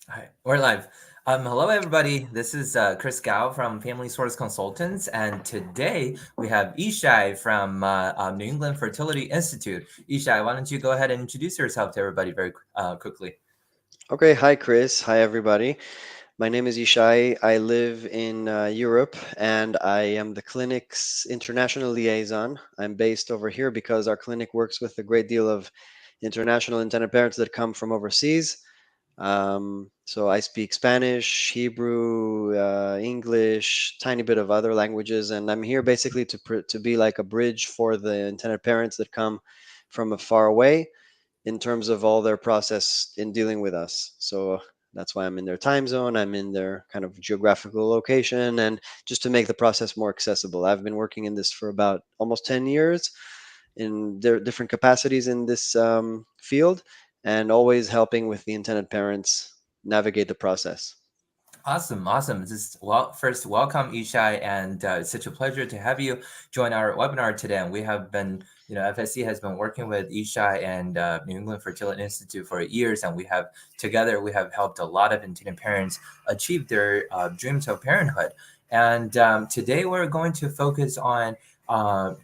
All right, we're live. Hello, everybody. This is Chris Gao from Family Source Consultants, and today we have Ishai from New England Fertility Institute. Ishai, why don't you go ahead and introduce yourself to everybody very quickly? Okay, hi Chris. Hi everybody. My name is Ishai. I live in Europe and I am the clinic's international liaison. I'm based over here because our clinic works with a great deal of international intended parents that come from overseas. So I speak Spanish, Hebrew, English, tiny bit of other languages, and I'm here basically to be like a bridge for the intended parents that come from a far away in terms of all their process in dealing with us. So that's why I'm in their time zone, I'm in their kind of geographical location, and just to make the process more accessible. I've been working in this for about almost 10 years in different capacities in this field, and always helping with the intended parents navigate the process. Awesome, awesome. Just well, first, welcome, Ishai, and it's such a pleasure to have you join our webinar today. And we have been, FSC has been working with Ishai and New England Fertility Institute for years, and we have helped a lot of intended parents achieve their dreams of parenthood. And today we're going to focus on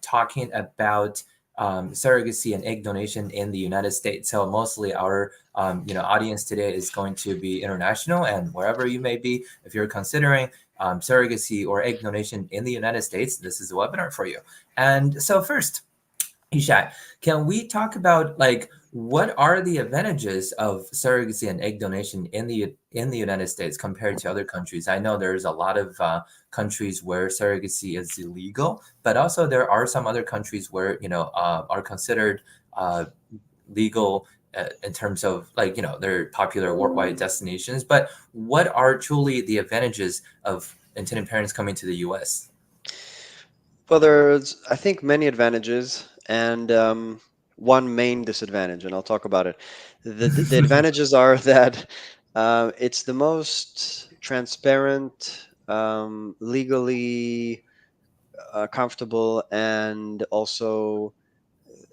talking about surrogacy and egg donation in the United States. So mostly our audience today is going to be international, and wherever you may be, if you're considering surrogacy or egg donation in the United States, this is a webinar for you. And so first, Ishai, can we talk about like what are the advantages of surrogacy and egg donation in the United States compared to other countries? I know there's a lot of countries where surrogacy is illegal, but also there are some other countries where are considered uh, legal in terms of like they're popular worldwide destinations. But what are truly the advantages of intended parents coming to the U.S.? Well, there's, I think, many advantages and one main disadvantage, and I'll talk about it. The advantages are that it's the most transparent, legally comfortable, and also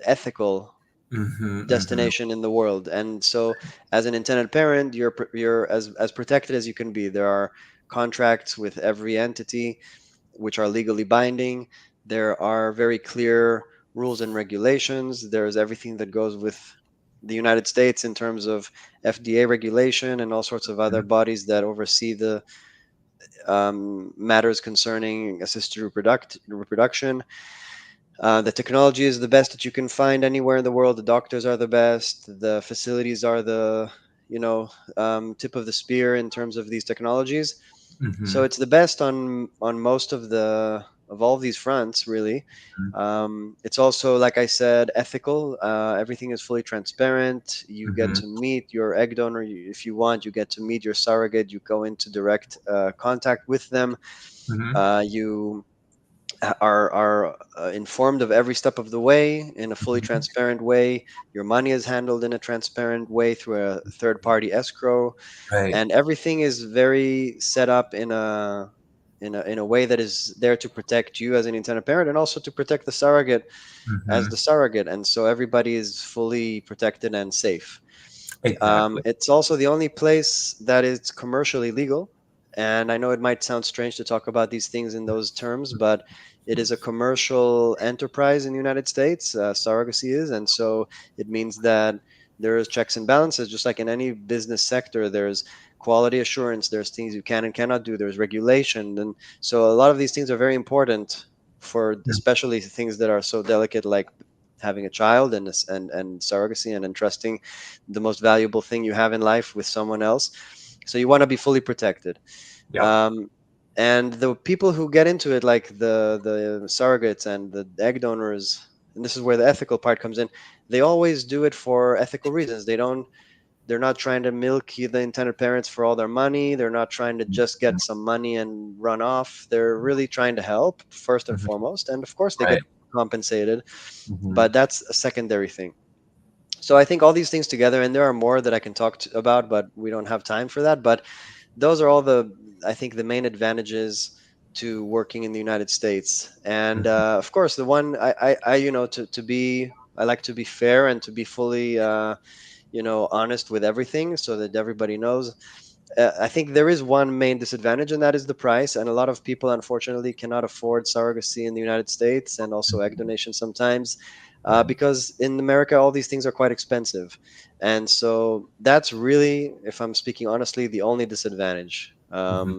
ethical Hmm, hmm. destination in the world. And so, as an intended parent, you're as protected as you can be. There are contracts with every entity which are legally binding. There are very clear rules and regulations. There's everything that goes with the United States in terms of FDA regulation and all sorts of other bodies that oversee the matters concerning assisted reproduction. The technology is the best that you can find anywhere in the world. The doctors are the best. The facilities are the tip of the spear in terms of these technologies. So Hmm. it's the best on most of all of these fronts, really. It's also, like I said, ethical. Everything is fully transparent. You get Hmm. to meet your egg donor if you want. You get to meet your surrogate. You go into direct contact with them. Hmm. You are informed of every step of the way in a fully Hmm. transparent way. Your money is handled in a transparent way through a third party escrow, Right. and everything is very set up in a way that is there to protect you as an intended parent and also to protect the surrogate as the Hmm. surrogate, and so everybody is fully protected and safe. Exactly. It's also the only place that is commercially legal. And I know it might sound strange to talk about these things in those terms, but it is a commercial enterprise in the United States, surrogacy is. And so it means that there is checks and balances, just like in any business sector. There's quality assurance, there's things you can and cannot do, there's regulation. And so a lot of these things are very important for especially things that are so delicate, like having a child and surrogacy and entrusting the most valuable thing you have in life with someone else. So you want to be fully protected. Yep. Um, and the people who get into it, like the surrogates and the egg donors, and this is where the ethical part comes in. They always do it for ethical reasons. They're not trying to milk the intended parents for all their money. They're not trying to just get some money and run off. They're really trying to help first and Mhm. foremost. And of course, they get Right. compensated, Hmm. but that's a secondary thing. So I think all these things together, and there are more that I can about, but we don't have time for that. But those are all I think, the main advantages to working in the United States. And of course, the one I like to be fair and to be fully, honest with everything, so that everybody knows. I think there is one main disadvantage, and that is the price. And a lot of people, unfortunately, cannot afford surrogacy in the United States and also egg Mhm, donation sometimes, mhm, because in America, all these things are quite expensive. And so that's really, if I'm speaking honestly, the only disadvantage. mhm.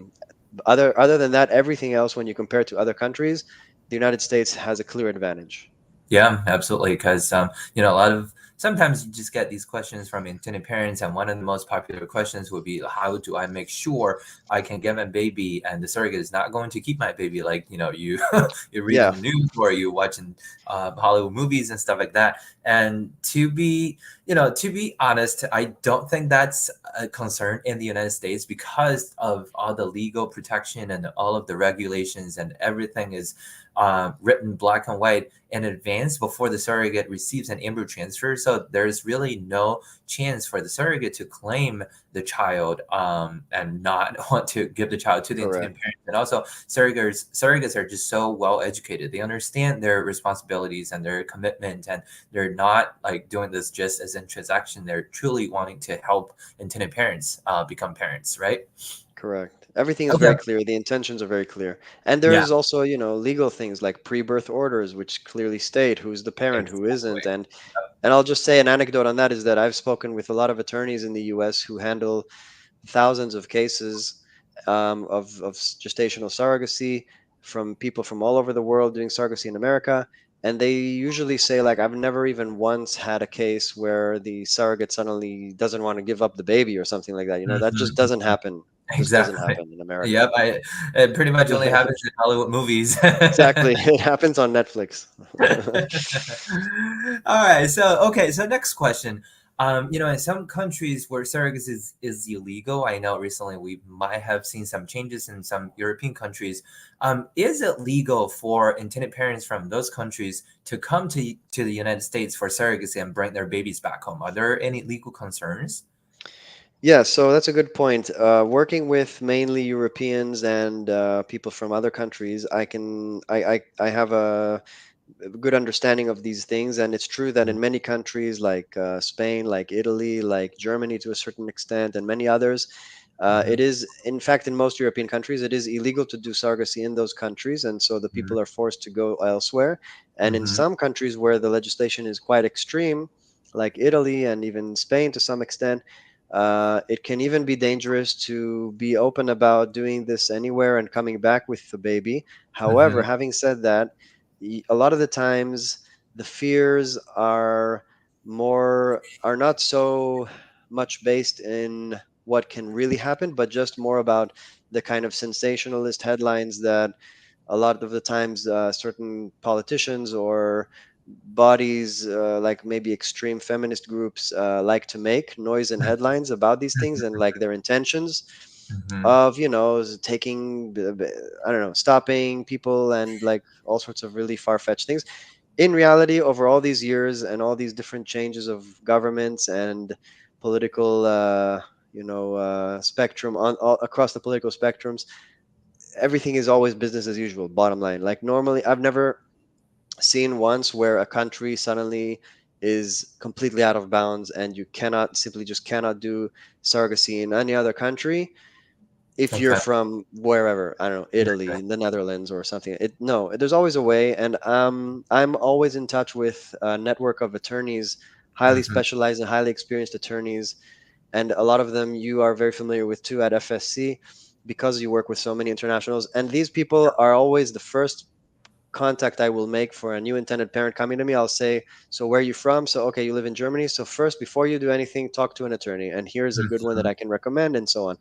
Other than that, everything else, when you compare it to other countries, the United States has a clear advantage. Yeah, absolutely. Because a lot of sometimes you just get these questions from intended parents, and one of the most popular questions would be, "How do I make sure I can get my baby, and the surrogate is not going to keep my baby?" Like you you read in Yeah, the news or you watching Hollywood movies and stuff like that. And to be honest, I don't think that's a concern in the United States because of all the legal protection and all of the regulations and everything is written black and white in advance before the surrogate receives an embryo transfer. So there's really no chance for the surrogate to claim the child and not want to give the child to the intended correct. parent. And also, surrogates are just so well educated. They understand their responsibilities and their commitment, and they're not like doing this just as a transaction. They're truly wanting to help intended parents become parents, right? Correct. Everything is Okay. very clear. The intentions are very clear. And Yeah, there's also, legal things like pre-birth orders, which clearly state who's the parent, who isn't. exactly. And I'll just say an anecdote on that is that I've spoken with a lot of attorneys in the US who handle thousands of cases of gestational surrogacy from people from all over the world doing surrogacy in America. And they usually say, like, I've never even once had a case where the surrogate suddenly doesn't want to give up the baby or something like that. That just Mhm. doesn't happen. Just doesn't Exactly. happen in America. Yep, it pretty much only happens in Hollywood movies. Exactly. It happens on Netflix. All right, so next question. In some countries where surrogacy is illegal, I know recently we might have seen some changes in some European countries. Is it legal for intended parents from those countries to come to the United States for surrogacy and bring their babies back home? Are there any legal concerns? Yeah, so that's a good point. Working with mainly Europeans and people from other countries, I have a good understanding of these things, and it's true that in many countries like Spain, like Italy, like Germany to a certain extent, and many others, Mm-hmm, it is, in fact, in most European countries, it is illegal to do surrogacy in those countries, and so the mm-hmm, people are forced to go elsewhere. And in mm-hmm, some countries where the legislation is quite extreme, like Italy and even Spain to some extent, it can even be dangerous to be open about doing this anywhere and coming back with the baby. mm-hmm, However, having said that, a lot of the times the fears are not so much based in what can really happen, but just more about the kind of sensationalist headlines that a lot of the times certain politicians or bodies, like maybe extreme feminist groups, like to make noise and headlines about these things and like their intentions mm-hmm. of taking I don't know, stopping people and like all sorts of really far-fetched things. In reality, over all these years and all these different changes of governments and political spectrum on all across the political spectrums, everything is always business as usual, bottom line. Like normally, I've never seen once where a country suddenly is completely out of bounds and you cannot simply just cannot do surrogacy in any other country if you're Okay. from wherever, I don't know, Italy, the Netherlands, or something. No, there's always a way, and I'm always in touch with a network of attorneys, highly Mm-hmm. specialized and highly experienced attorneys, and a lot of them you are very familiar with too at FSC because you work with so many internationals. And these people are always the first contact I will make for a new intended parent coming to me. I'll say, "So where are you from?" So, okay, you live in Germany. So first, before you do anything, talk to an attorney, and here's a good one that Mm-hmm. I can recommend, and so on,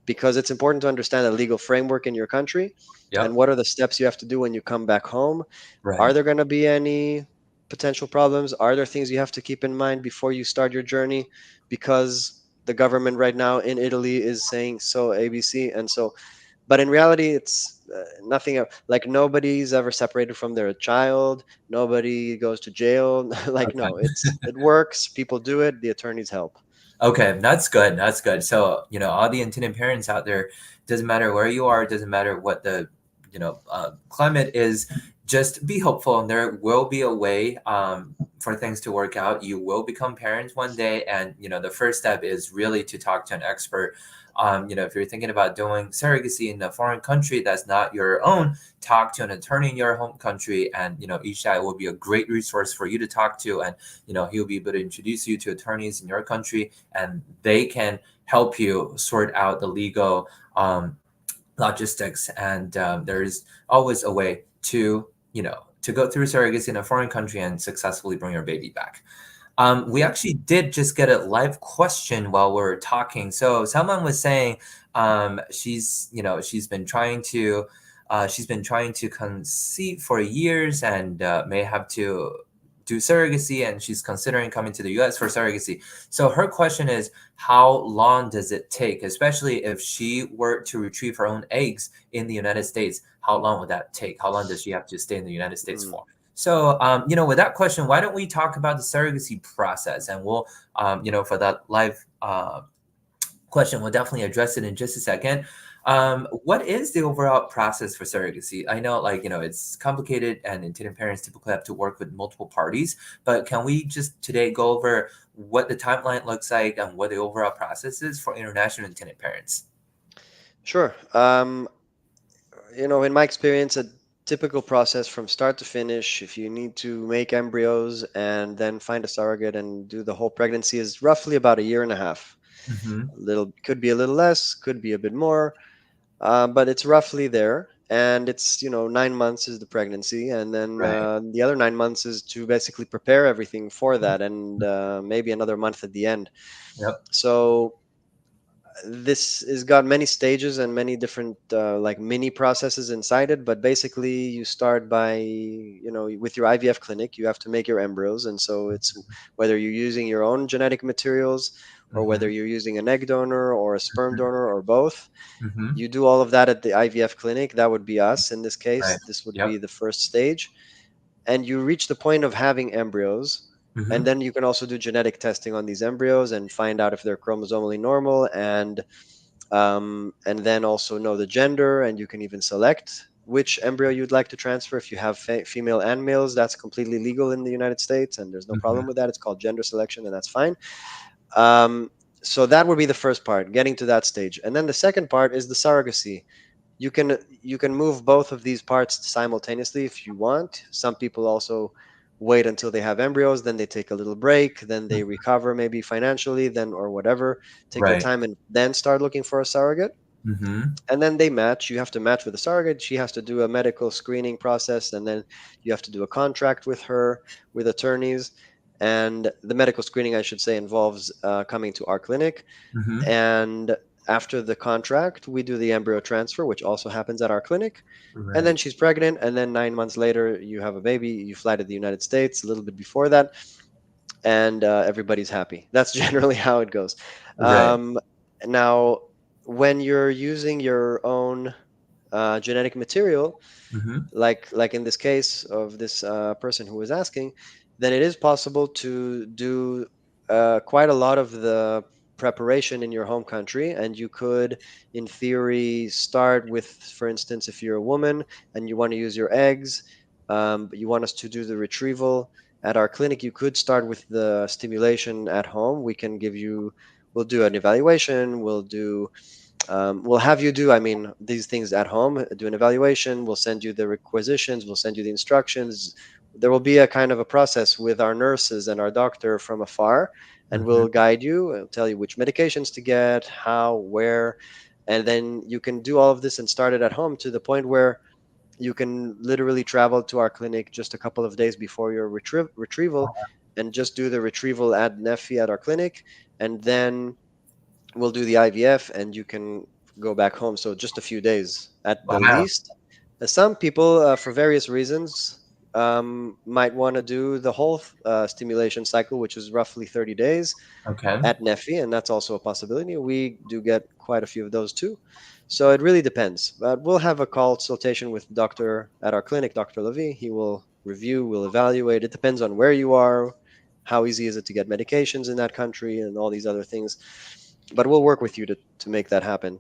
because it's important to understand the legal framework in your country and Yep. what are the steps you have to do when you come back home. Are Right. there going to be any potential problems? Are there things you have to keep in mind before you start your journey? Because the government right now in Italy is saying so ABC, and so, but in reality, it's nothing like nobody's ever separated from their child. Nobody goes to jail. Like, no, it works. People do it. The attorneys help. Okay, that's good. That's good. So, all the intended parents out there, doesn't matter where you are, doesn't matter what the, climate is, just be hopeful and there will be a way. for things to work out, you will become parents one day, and the first step is really to talk to an expert. If you're thinking about doing surrogacy in a foreign country that's not your own, talk to an attorney in your home country, and Ishai will be a great resource for you to talk to, and he'll be able to introduce you to attorneys in your country, and they can help you sort out the legal logistics. And there's always a way to go through surrogacy in a foreign country and successfully bring your baby back. We actually did just get a live question while we are talking. So someone was saying she's been trying to conceive for years, and may have to do surrogacy, and she's considering coming to the US for surrogacy. So her question is, how long does it take, especially if she were to retrieve her own eggs in the United States? How long would that take? How long does she have to stay in the United States Mm. for? So, with that question, why don't we talk about the surrogacy process? And we'll, for that live question, we'll definitely address it in just a second. What is the overall process for surrogacy? I know, it's complicated, and intended parents typically have to work with multiple parties. But can we just today go over what the timeline looks like and what the overall process is for international intended parents? Sure. In my experience, a typical process from start to finish, if you need to make embryos and then find a surrogate and do the whole pregnancy, is roughly about a year and a half. Mm-hmm. A little, could be a little less, could be a bit more, but it's roughly there. And it's 9 months is the pregnancy, and then Right. the other 9 months is to basically prepare everything for that, and maybe another month at the end. Yep. So this has got many stages and many different like mini processes inside it, but basically you start by with your IVF clinic you have to make your embryos, and so it's whether you're using your own genetic materials or Mm-hmm. whether you're using an egg donor or a sperm donor or both. Mm-hmm. You do all of that at the IVF clinic. That would be us in this case. Right. This would be Yep. the first stage, and you reach the point of having embryos. And Mm-hmm. then you can also do genetic testing on these embryos and find out if they're chromosomally normal, and then also know the gender, and you can even select which embryo you'd like to transfer. If you have female and males, that's completely legal in the United States, and there's no Mm-hmm. problem with that. It's called gender selection, and that's fine. Um, so that would be the first part, getting to that stage, and then the second part is the surrogacy. You can move both of these parts simultaneously if you want. Some people also wait until they have embryos, then they take a little break, then they recover maybe financially, then or whatever, take their Right. time and then start looking for a surrogate. Mm-hmm. And then they match. You have to match with a surrogate. She has to do a medical screening process, and then you have to do a contract with her, with attorneys. And the medical screening, I should say, involves coming to our clinic. Mm-hmm. And after the contract, we do the embryo transfer, which also happens at our clinic. And then Right. she's pregnant, and then 9 months later, you have a baby. You fly to the United States a little bit before that, and everybody's happy. That's generally how it goes. Right. Um, Now, when you're using your own genetic material, Mm-hmm. like in this case of this person who was asking, then it is possible to do quite a lot of the preparation in your home country. And you could, in theory, start with, for instance, if you're a woman and you want to use your eggs, but you want us to do the retrieval at our clinic, you could start with the stimulation at home. We'll do an evaluation, we'll have you do, I mean, these things at home, do an evaluation, we'll send you the requisitions, we'll send you the instructions. There will be a kind of a process with our nurses and our doctor from afar, and Mm-hmm. we'll guide you and tell you which medications to get, how, where, and then you can do all of this and start it at home to the point where you can literally travel to our clinic just a couple of days before your retrieval and just do the retrieval at Neffy at our clinic, and then we'll do the IVF and you can go back home. So just a few days at the Wow. least. Some people, for various reasons, might want to do the whole stimulation cycle, which is roughly 30 days Okay. at Neffy, and that's also a possibility. We do get quite a few of those too. So it really depends. But we'll have a consultation with doctor at our clinic, Dr. Levy. He will review, will evaluate. It depends on where you are, how easy is it to get medications in that country, and all these other things. But we'll work with you to make that happen.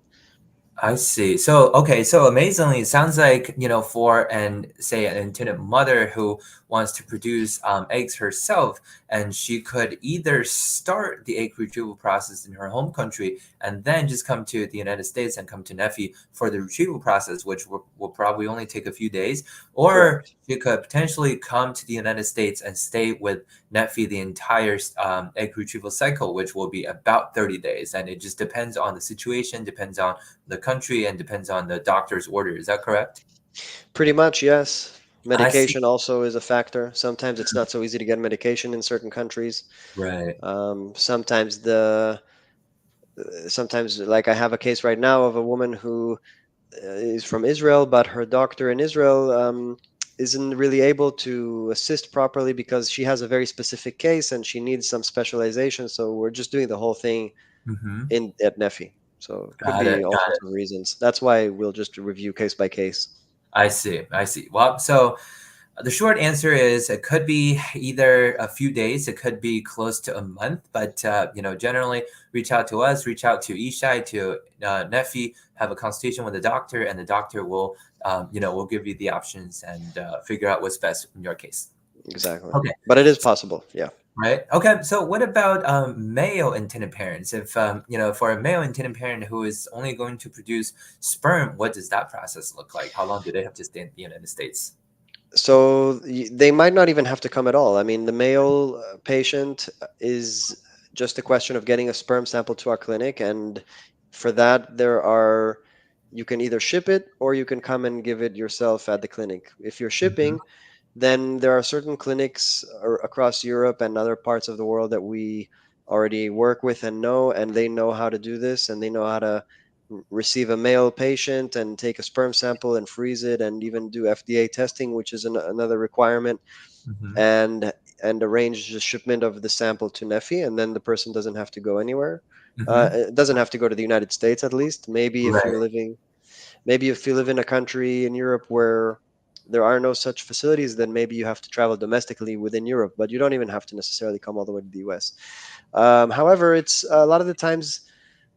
I see. So, okay, so amazingly, it sounds like, for an say an intended mother who wants to produce eggs herself, and she could either start the egg retrieval process in her home country and then just come to the United States and come to Nephi for the retrieval process, which will probably only take a few days, or Correct. she could potentially come to the United States and stay with Netfi the entire egg retrieval cycle, which will be about 30 days. And it just depends on the situation, depends on the country, and depends on the doctor's order. Is that correct? Pretty much, yes. I see. Medication also is a factor. Sometimes it's not so easy to get medication in certain countries. Right. Sometimes sometimes, like, I have a case right now of a woman who is from Israel, but her doctor in Israel isn't really able to assist properly because she has a very specific case and she needs some specialization. So we're just doing the whole thing Mm-hmm. in at Nefi. So it could Got it. be all Got sorts it. of reasons. That's why we'll just review case by case. I see. I see. Well, so the short answer is it could be either a few days, it could be close to a month, but generally reach out to us, reach out to Ishai, to Nefi, have a consultation with the doctor, and the doctor will give you the options and figure out what's best in your case. Exactly. Okay, But it is possible. Yeah. right. Okay, so what about male intended parents? If for a male intended parent who is only going to produce sperm, what does that process look like? How long do they have to stay in the United States? So they might not even have to come at all. I mean, the male patient is just a question of getting a sperm sample to our clinic, and for that, you can either ship it or you can come and give it yourself at the clinic. If you're Hmm. shipping, then there are certain clinics across Europe and other parts of the world that we already work with and know, and they know how to do this, and they know how to receive a male patient and take a sperm sample and freeze it, and even do FDA testing, which is another requirement, Hmm. and arrange the shipment of the sample to Nefi, and then the person doesn't have to go anywhere. Hmm. It doesn't have to go to the United States, at least. Right. Maybe if you live in a country in Europe where there are no such facilities, then maybe you have to travel domestically within Europe, but you don't even have to necessarily come all the way to the US. However, it's a lot of the times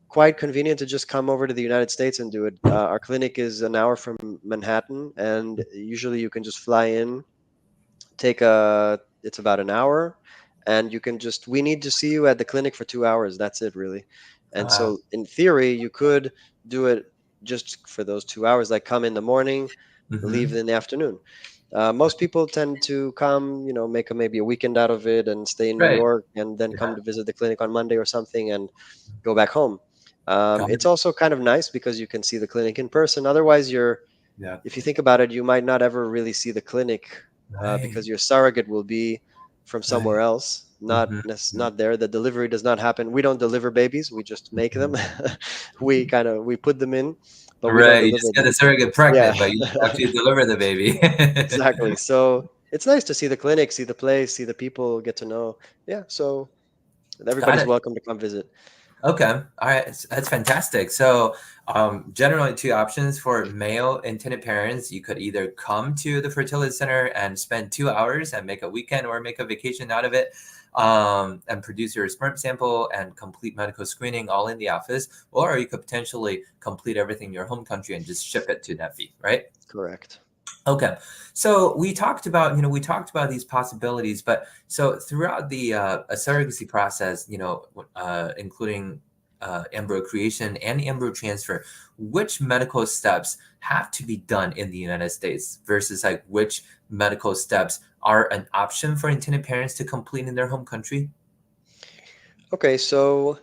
quite convenient to just come over to the United States and do it. Our clinic is an hour from Manhattan, and usually you can just fly in, it's about an hour, and you can just we need to see you at the clinic for 2 hours. That's it, really. And Uh, so in theory you could do it just for those 2 hours, like come in the morning, leave hmm. in the afternoon. Most people tend to come, make maybe a weekend out of it and stay in New Right. York and then come Yeah. to visit the clinic on Monday or something and go back home. Got It's it. also kind of nice because you can see the clinic in person. Otherwise, Yeah. if you think about it, you might not ever really see the clinic Right. because your surrogate will be from somewhere Right. else, Hmm. not there. The delivery does not happen. We don't deliver babies. We just make them. Hmm. We put them in, but we don't Right. You deliver just get the them. surrogate Yeah, pregnant, but you don't actually deliver the baby. exactly. So it's nice to see the clinic, see the place, see the people, get to know. Yeah, so Got everybody's it. welcome to come visit. Okay. All right. That's fantastic. So, generally, two options for male intended parents. You could either come to the fertility center and spend 2 hours and make a weekend or make a vacation out of it, and produce your sperm sample and complete medical screening all in the office, or you could potentially complete everything in your home country and just ship it to Nefi, right? Correct. Okay, so we talked about these possibilities, but so throughout the surrogacy process, including embryo creation and embryo transfer, which medical steps have to be done in the United States versus like which medical steps are an option for intended parents to complete in their home country? Okay, so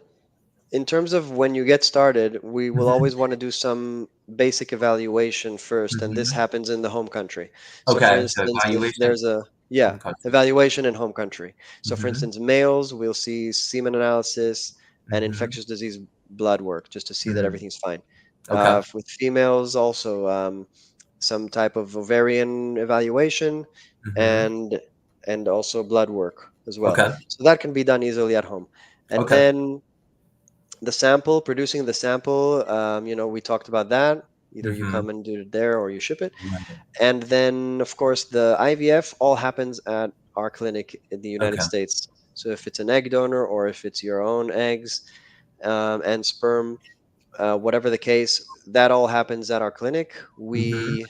in terms of when you get started, we will Hmm. always want to do some basic evaluation first, and this Hmm. happens in the home country. So, for Okay, so instance, if evaluation there's yeah, home country. evaluation in home country. So, for Hmm. instance, males, we'll see semen analysis and Hmm. infectious disease blood work just to see that Hmm. everything's fine. Okay. With females, also some type of ovarian evaluation Hmm. and also blood work as well. Okay. So that can be done easily at home. And Okay. then producing the sample, we talked about that. Either you Hmm. come and do it there or you ship it. And then, of course, the IVF all happens at our clinic in the United Okay. States. So if it's an egg donor or if it's your own eggs and sperm, whatever the case, that all happens at our clinic. Mhm.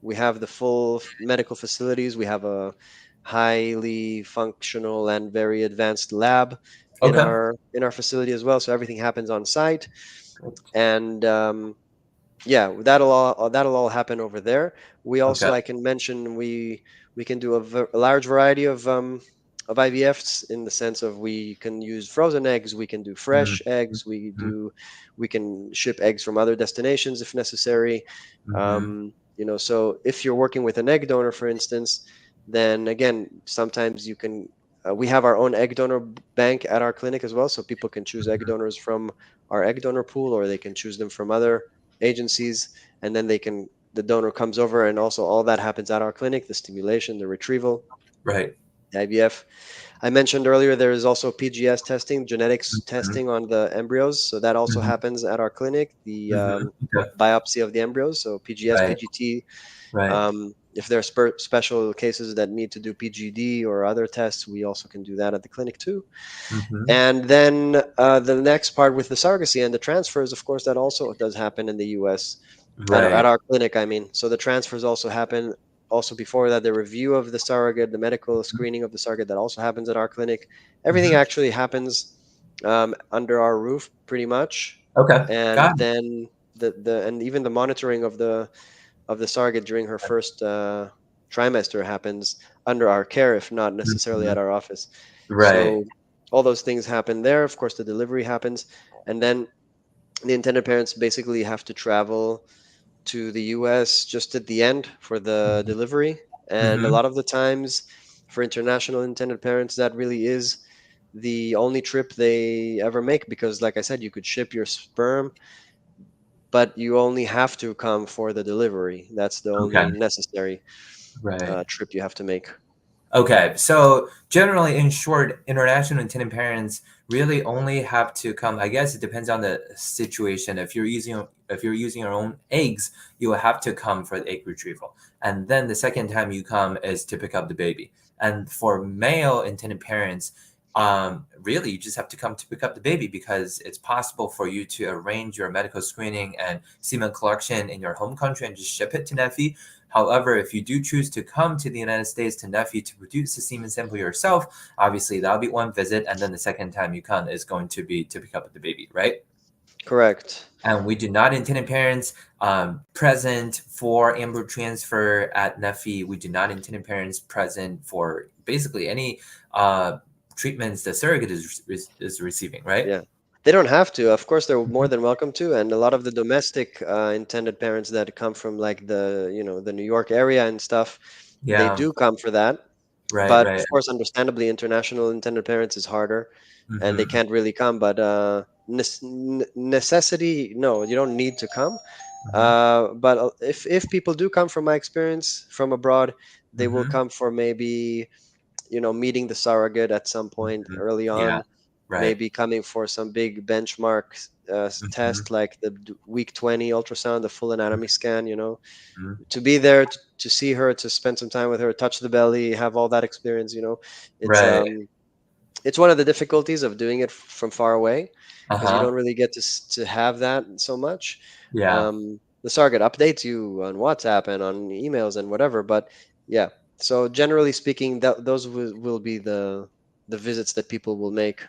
We have the full medical facilities. We have highly functional and very advanced lab Okay. in our facility as well. So everything happens on site, and yeah, that'll all happen over there. We Okay. also, I can mention, we can do a large variety of IVFs, in the sense of we can use frozen eggs, we can do fresh eggs, we can ship eggs from other destinations if necessary. Mm-hmm. So if you're working with an egg donor, for instance, then again, sometimes you can. We have our own egg donor bank at our clinic as well, so people can choose egg donors from our egg donor pool, or they can choose them from other agencies, and then the donor comes over, and also all that happens at our clinic: the stimulation, the retrieval, Right. the IVF. I mentioned earlier there is also PGS testing, genetics Mm-hmm. testing on the embryos, so that also Mm-hmm. happens at our clinic. The Mm-hmm. Okay. biopsy of the embryos, so PGS, Right. PGT. Right. If there are special cases that need to do PGD or other tests, we also can do that at the clinic too. Mm-hmm. And then the next part with the surrogacy and the transfers, of course, that also does happen in the U.S. At Right. our clinic, I mean. So the transfers also happen. Also before that, the review of the surrogate, the medical screening of the surrogate, that also happens at our clinic. Everything Mm-hmm. actually happens under our roof, pretty much. Okay. Got And it. then the and even the monitoring of the surrogate during her first trimester happens under our care, if not necessarily Mhm. at our office. Right. So all those things happen there. Of course, the delivery happens, and then the intended parents basically have to travel to the US just at the end for the Mhm. delivery. And a Mhm. lot of the times, for international intended parents, that really is the only trip they ever make, because, like I said, you could ship your sperm, but you only have to come for the delivery. That's the Okay. only necessary Right. trip you have to make. Okay, so generally, in short, international intended parents really only have to come. I guess it depends on the situation. If you're using your own eggs, you will have to come for the egg retrieval, and then the second time you come is to pick up the baby. And for male intended parents, really, you just have to come to pick up the baby because it's possible for you to arrange your medical screening and semen collection in your home country and just ship it to Nephi. However, if you do choose to come to the United States to Nephi to produce the semen sample yourself, obviously that'll be one visit, and then the second time you come is going to be to pick up the baby, right? Correct. And we do not intend parents present for embryo transfer at Nephi. We do not intend parents present for basically any treatments the surrogate is receiving, right? Yeah. They don't have to. Of course, they're more than welcome to. And a lot of the domestic intended parents that come from, like, the New York area and stuff, they Yeah, do come for that. right, But right. of course, understandably, international intended parents is harder, and they Mm-hmm, can't really come. But necessity, no, you don't need to come. mm-hmm, But if people do come, from my experience from abroad, they will mm-hmm, come for maybe, meeting the surrogate at some point mm-hmm. early Yeah, on, right. maybe coming for some big benchmark Mm-hmm, test, like the week 20 ultrasound, the full anatomy scan, mm-hmm. to be there to see her, to spend some time with her, touch the belly, have all that experience. It's Right. it's one of the difficulties of doing it from far away, because you Uh-huh. don't really get to have that so much. Yeah. The surrogate updates you on WhatsApp and on emails and whatever, but yeah. So generally speaking, those will be the visits that people will make.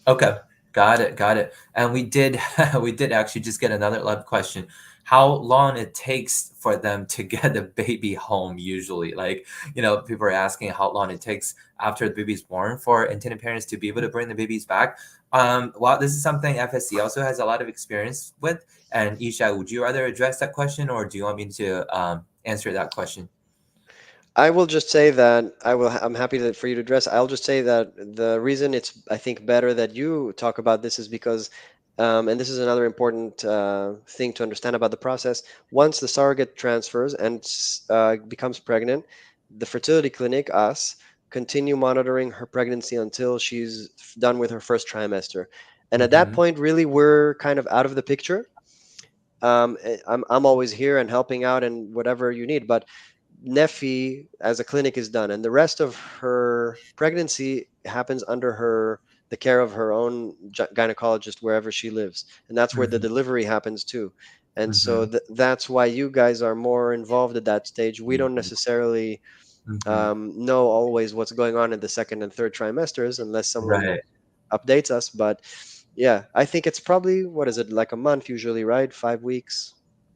Okay. Got it. Got it. And we did we did actually just get another live question. How long it takes for them to get the baby home usually? Like, people are asking how long it takes after the baby's born for intended parents to be able to bring the babies back. Well, this is something FSC also has a lot of experience with. And Isha, would you rather address that question or do you want me to answer that question? I will just say that I'm happy for you to address. I'll just say that the reason it's, I think, better that you talk about this is because, and this is another important thing to understand about the process. Once the surrogate transfers and becomes pregnant, the fertility clinic, us, continue monitoring her pregnancy until she's done with her first trimester. And at that Mm-hmm. point, really, we're kind of out of the picture. I'm always here and helping out and whatever you need, but Nephi as a clinic is done, and the rest of her pregnancy happens under the care of her own gynecologist wherever she lives, and that's where the Mm-hmm. delivery happens too. And so Mm-hmm. that's why you guys are more involved at that stage. We don't necessarily. Hmm. know always what's going on in the second and third trimesters unless someone Right. updates us. But yeah, I think it's probably, what is it, like a month usually, right? 5 weeks.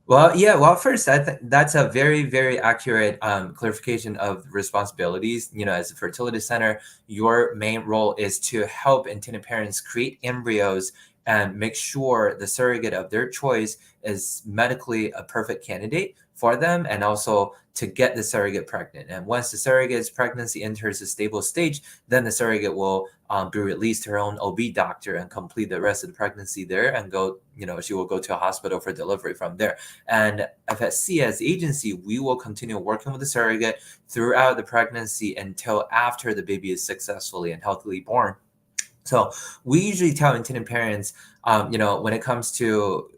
Well, yeah. Well, first, I think that's a very, very accurate clarification of responsibilities. As a fertility center, your main role is to help intended parents create embryos and make sure the surrogate of their choice is medically a perfect candidate for them, and also to get the surrogate pregnant. And once the surrogate's pregnancy enters a stable stage, then the surrogate will be released to her own OB doctor and complete the rest of the pregnancy there, and go. She will go to a hospital for delivery from there. And FSC as agency, we will continue working with the surrogate throughout the pregnancy until after the baby is successfully and healthily born. So we usually tell intended parents, when it comes to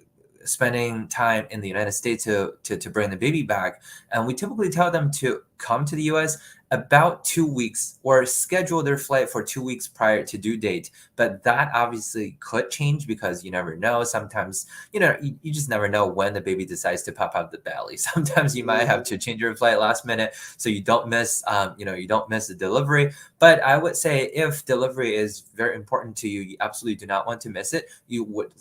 spending time in the United States to bring the baby back, and we typically tell them to come to the US about 2 weeks or schedule their flight for 2 weeks prior to due date. But that obviously could change because you never know. Sometimes, you just never know when the baby decides to pop out the belly. Sometimes you might have Hmm. to change your flight last minute so you don't miss the delivery. But I would say if delivery is very important to you, you absolutely do not want to miss it. You would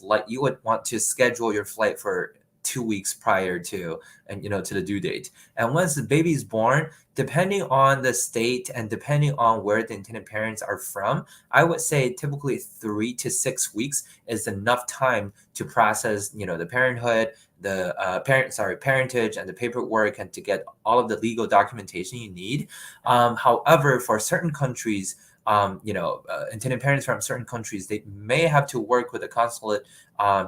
want to schedule your flight for 2 weeks prior to, and to the due date. And once the baby is born, depending on the state and depending on where the intended parents are from, I would say typically 3 to 6 weeks is enough time to process, the parenthood, the parentage, and the paperwork, and to get all of the legal documentation you need. However, for certain countries, intended parents from certain countries, they may have to work with a consulate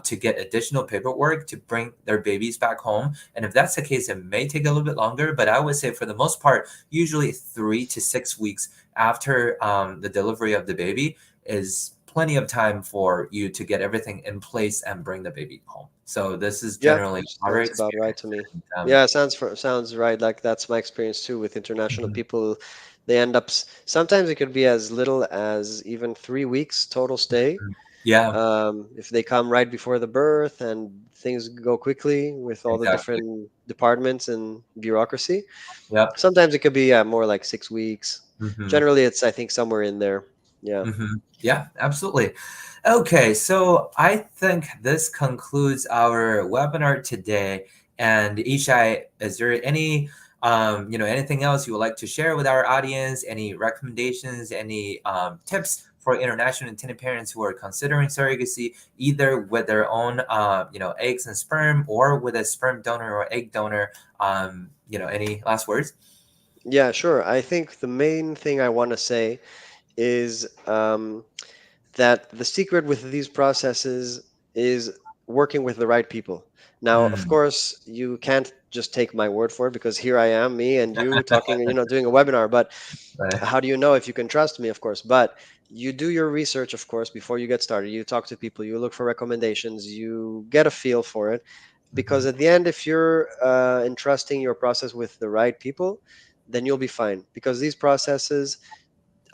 to get additional paperwork to bring their babies back home. And if that's the case, it may take a little bit longer. But I would say for the most part, usually 3 to 6 weeks after the delivery of the baby is plenty of time for you to get everything in place and bring the baby home. So this is Yeah, generally our sounds about right experience. to me. And, Yeah, sounds right. Like that's my experience too with international mhm, people. They end up sometimes it could be as little as even 3 weeks total stay. mhm. Yeah, If they come right before the birth and things go quickly with all the exactly. different departments and bureaucracy. Yep. Sometimes it could be more like 6 weeks. Hmm. Generally, it's I think somewhere in there. Yeah. Yeah, absolutely. Okay, so I think this concludes our webinar today. And Ishai, is there anything else you would like to share with our audience? Any recommendations, any tips for international intended parents who are considering surrogacy, either with their own, eggs and sperm, or with a sperm donor or egg donor? Any last words? Yeah, sure. I think the main thing I want to say is that the secret with these processes is working with the right people. Now, of Mm, course, you can't just take my word for it because here I am, me and you talking, doing a webinar. But right. how do you know if you can trust me? Of course, but you do your research, of course, before you get started. You talk to people, you look for recommendations, you get a feel for it. Because Hmm. at the end, if you're entrusting your process with the right people, then you'll be fine. Because these processes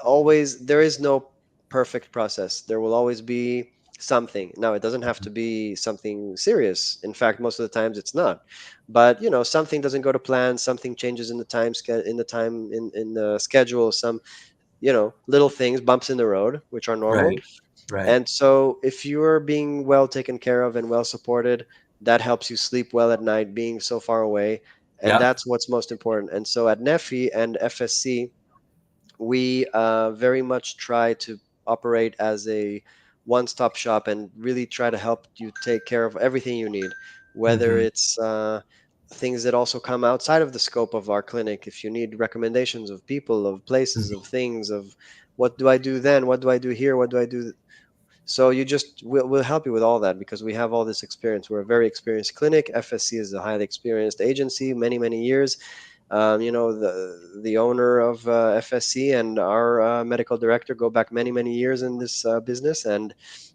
always, there is no perfect process. There will always be something. Now, it doesn't have to be something serious. In fact, most of the times it's not. But something doesn't go to plan. Something changes in the time in the schedule. Some little things, bumps in the road, which are normal. Right. Right. And so, if you're being well taken care of and well supported, that helps you sleep well at night, being so far away. And Yeah. that's what's most important. And so, at NEFI and FSC, we very much try to operate as a one-stop shop and really try to help you take care of everything you need, whether Hmm. it's things that also come outside of the scope of our clinic. If you need recommendations of people, of places, of things, of what do I do then, what do I do here, what do I do, so you just we'll help you with all that because we have all this experience. We're a very experienced clinic. FSC is a highly experienced agency, many years. The owner of FSC and our medical director go back many years in this business, and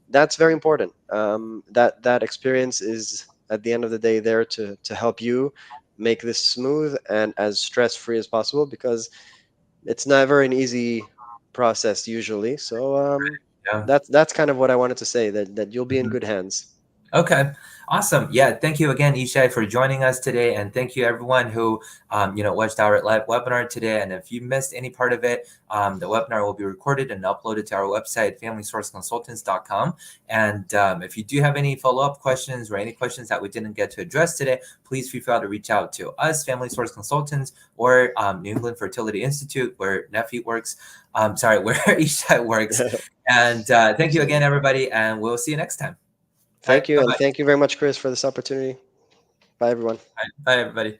that's very important. That experience is at the end of the day there to help you make this smooth and as stress free as possible because it's never an easy process usually. So Yeah. that's kind of what I wanted to say, that you'll be in Mhm. good hands. Okay, awesome. Yeah, thank you again, Ishai, for joining us today, and thank you everyone who watched our live webinar today. And if you missed any part of it, the webinar will be recorded and uploaded to our website, FamilySourceConsultants.com. And if you do have any follow-up questions or any questions that we didn't get to address today, please feel free to reach out to us, Family Source Consultants, or New England Fertility Institute, where Nephi works. Where Ishai works. And thank you again, Absolutely. everybody, and we'll see you next time. All Thank right, you, and bye-bye. thank you very much, Chris, for this opportunity. Bye, everyone. Bye, everybody.